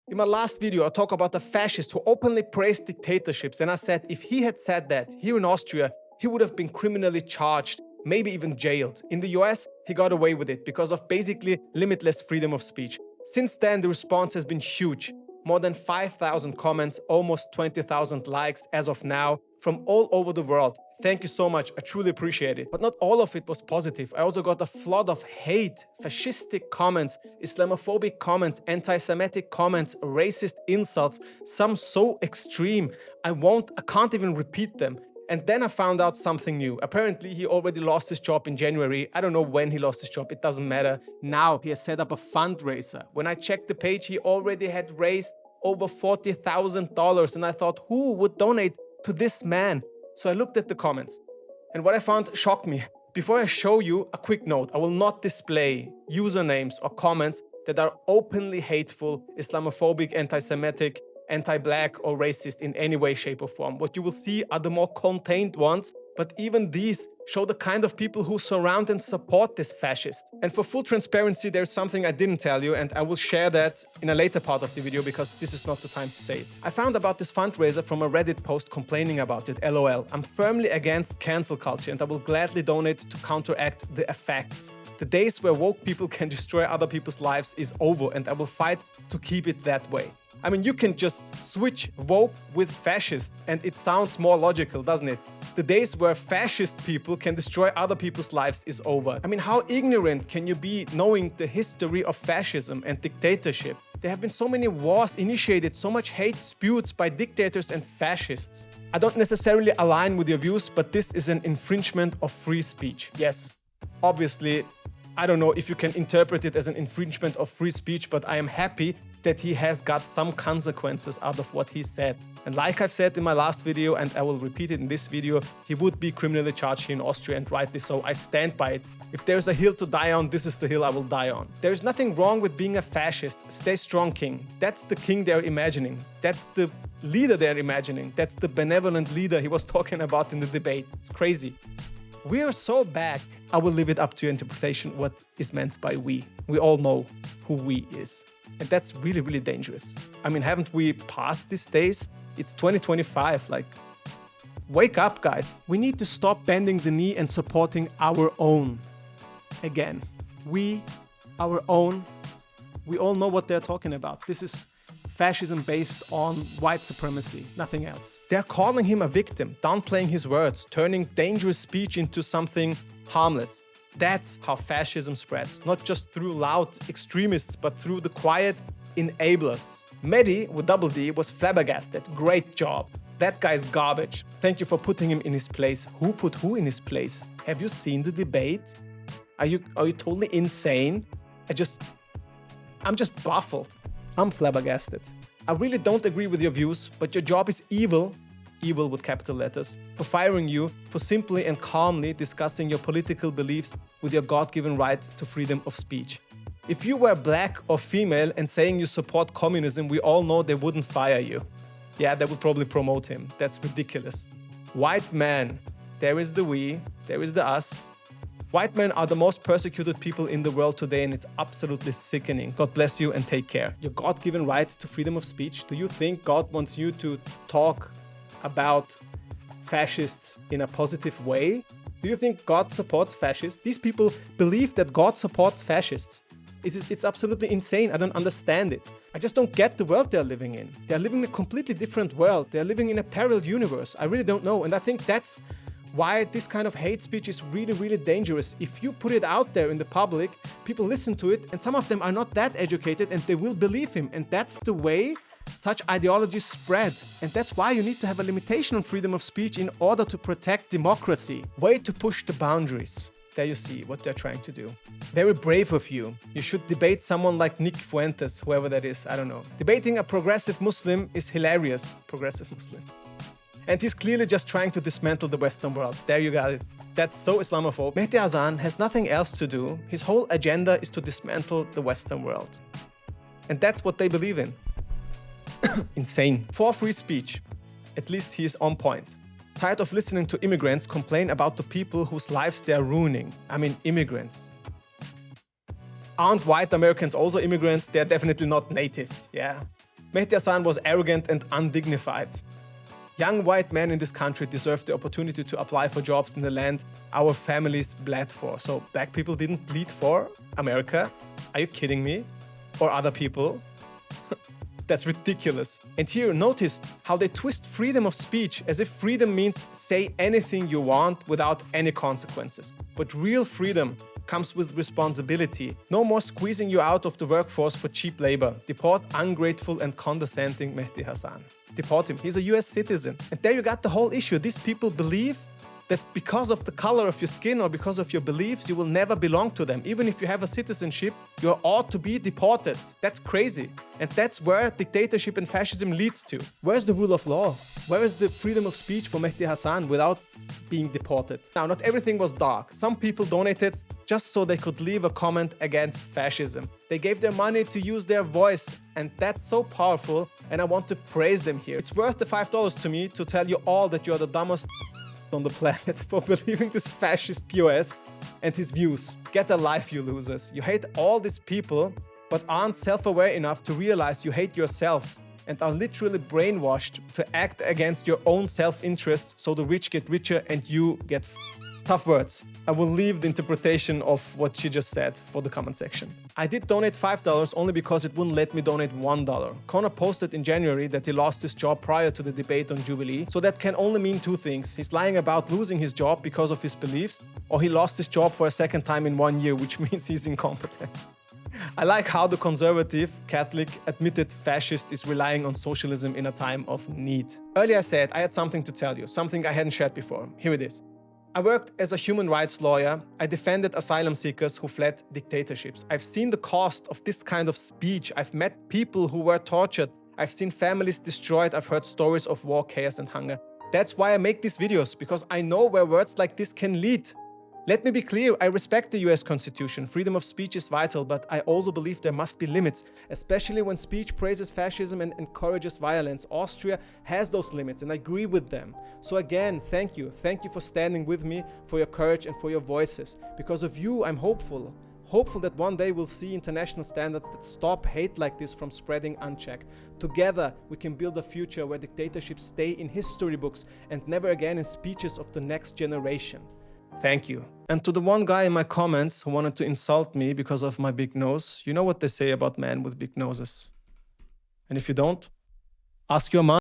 In my last video, I talked about the fascist who openly praised dictatorships, and I said if he had said that here in Austria, he would have been criminally charged, maybe even jailed. In the US, he got away with it because of basically limitless freedom of speech. Since then, the response has been huge. More than 5,000 comments, almost 20,000 likes as of now, from all over the world. Thank you so much, I truly appreciate it. But not all of it was positive. I also got a flood of hate, fascistic comments, Islamophobic comments, anti-Semitic comments, racist insults, some so extreme, I can't even repeat them. And then I found out something new. Apparently, he already lost his job in January. I don't know when he lost his job, it doesn't matter. Now he has set up a fundraiser. When I checked the page, he already had raised over $40,000. And I thought, who would donate to this man? So I looked at the comments. And what I found shocked me. Before I show you, a quick note. I will not display usernames or comments that are openly hateful, Islamophobic, anti-Semitic, anti-black or racist in any way, shape or form. What you will see are the more contained ones, but even these show the kind of people who surround and support this fascist. And for full transparency, there's something I didn't tell you, and I will share that in a later part of the video because this is not the time to say it. I found about this fundraiser from a Reddit post complaining about it, LOL. I'm firmly against cancel culture and I will gladly donate to counteract the effects. The days where woke people can destroy other people's lives is over, and I will fight to keep it that way. I mean, you can just switch woke with fascist and it sounds more logical, doesn't it? The days where fascist people can destroy other people's lives is over. I mean, how ignorant can you be knowing the history of fascism and dictatorship? There have been so many wars initiated, so much hate spewed by dictators and fascists. I don't necessarily align with your views, but this is an infringement of free speech. Yes, obviously, I don't know if you can interpret it as an infringement of free speech, but I am happy that he has got some consequences out of what he said. And like I've said in my last video, and I will repeat it in this video, he would be criminally charged here in Austria, and rightly so. I stand by it. If there's a hill to die on, this is the hill I will die on. There's nothing wrong with being a fascist. Stay strong, king. That's the king they're imagining. That's the leader they're imagining. That's the benevolent leader he was talking about in the debate. It's crazy. We are so back. I will leave it up to your interpretation what is meant by we. We all know who we is. And that's really, really dangerous. I mean, haven't we passed these days? It's 2025, like, wake up, guys. We need to stop bending the knee and supporting our own. Again, we, our own, we all know what they're talking about. This is fascism based on white supremacy, nothing else. They're calling him a victim, downplaying his words, turning dangerous speech into something harmless. That's how fascism spreads, not just through loud extremists, but through the quiet enablers. Mehdi, with double D, was flabbergasted. Great job. That guy's garbage. Thank you for putting him in his place. Who put who in his place? Have you seen the debate? Are you totally insane? I'm just baffled. I'm flabbergasted. I really don't agree with your views, but your job is evil with capital letters, for firing you for simply and calmly discussing your political beliefs with your God-given right to freedom of speech. If you were black or female and saying you support communism, we all know they wouldn't fire you. Yeah, they would probably promote him. That's ridiculous. White man, there is the we, there is the us. White men are the most persecuted people in the world today, and it's absolutely sickening. God bless you and take care. Your God-given right to freedom of speech, do you think God wants you to talk about fascists in a positive way? Do you think God supports fascists? These people believe that God supports fascists. It's absolutely insane. I don't understand it. I just don't get the world they're living in. They're living in a completely different world. They're living in a parallel universe. I really don't know. And I think that's why this kind of hate speech is really, really dangerous. If you put it out there in the public, people listen to it, and some of them are not that educated and they will believe him. And that's the way such ideologies spread. And that's why you need to have a limitation on freedom of speech in order to protect democracy. Way to push the boundaries. There you see what they're trying to do. Very brave of you. You should debate someone like Nick Fuentes, whoever that is, I don't know. Debating a progressive Muslim is hilarious. Progressive Muslim. And he's clearly just trying to dismantle the Western world. There you got it. That's so Islamophobic. Mehdi Hasan has nothing else to do. His whole agenda is to dismantle the Western world. And that's what they believe in. Insane. For free speech. At least he is on point. Tired of listening to immigrants complain about the people whose lives they are ruining. I mean, immigrants. Aren't white Americans also immigrants? They're definitely not natives, yeah? Mehdi Hassan was arrogant and undignified. Young white men in this country deserve the opportunity to apply for jobs in the land our families bled for. So black people didn't bleed for America? Are you kidding me? Or other people? That's ridiculous. And here, notice how they twist freedom of speech as if freedom means say anything you want without any consequences. But real freedom comes with responsibility. No more squeezing you out of the workforce for cheap labor. Deport ungrateful and condescending Mehdi Hassan. Deport him. He's a US citizen. And there you got the whole issue. These people believe that because of the color of your skin or because of your beliefs, you will never belong to them. Even if you have a citizenship, you ought to be deported. That's crazy. And that's where dictatorship and fascism leads to. Where's the rule of law? Where is the freedom of speech for Mehdi Hassan without being deported? Now, not everything was dark. Some people donated just so they could leave a comment against fascism. They gave their money to use their voice, and that's so powerful, and I want to praise them here. It's worth the $5 to me to tell you all that you're the dumbest on the planet for believing this fascist POS and his views. Get a life, you losers. You hate all these people, but aren't self-aware enough to realize you hate yourselves and are literally brainwashed to act against your own self-interest so the rich get richer and you get tough words. I will leave the interpretation of what she just said for the comment section. I did donate $5 only because it wouldn't let me donate $1. Connor posted in January that he lost his job prior to the debate on Jubilee, so that can only mean two things. He's lying about losing his job because of his beliefs, or he lost his job for a second time in 1 year, which means he's incompetent. I like how the conservative, Catholic, admitted fascist is relying on socialism in a time of need. Earlier I said I had something to tell you, something I hadn't shared before. Here it is. I worked as a human rights lawyer. I defended asylum seekers who fled dictatorships. I've seen the cost of this kind of speech. I've met people who were tortured. I've seen families destroyed. I've heard stories of war, chaos, and hunger. That's why I make these videos, because I know where words like this can lead. Let me be clear, I respect the US Constitution. Freedom of speech is vital, but I also believe there must be limits, especially when speech praises fascism and encourages violence. Austria has those limits, and I agree with them. So again, thank you. Thank you for standing with me, for your courage and for your voices. Because of you, I'm hopeful. Hopeful that one day we'll see international standards that stop hate like this from spreading unchecked. Together, we can build a future where dictatorships stay in history books and never again in speeches of the next generation. Thank you. And to the one guy in my comments who wanted to insult me because of my big nose, you know what they say about men with big noses. And if you don't, ask your mom.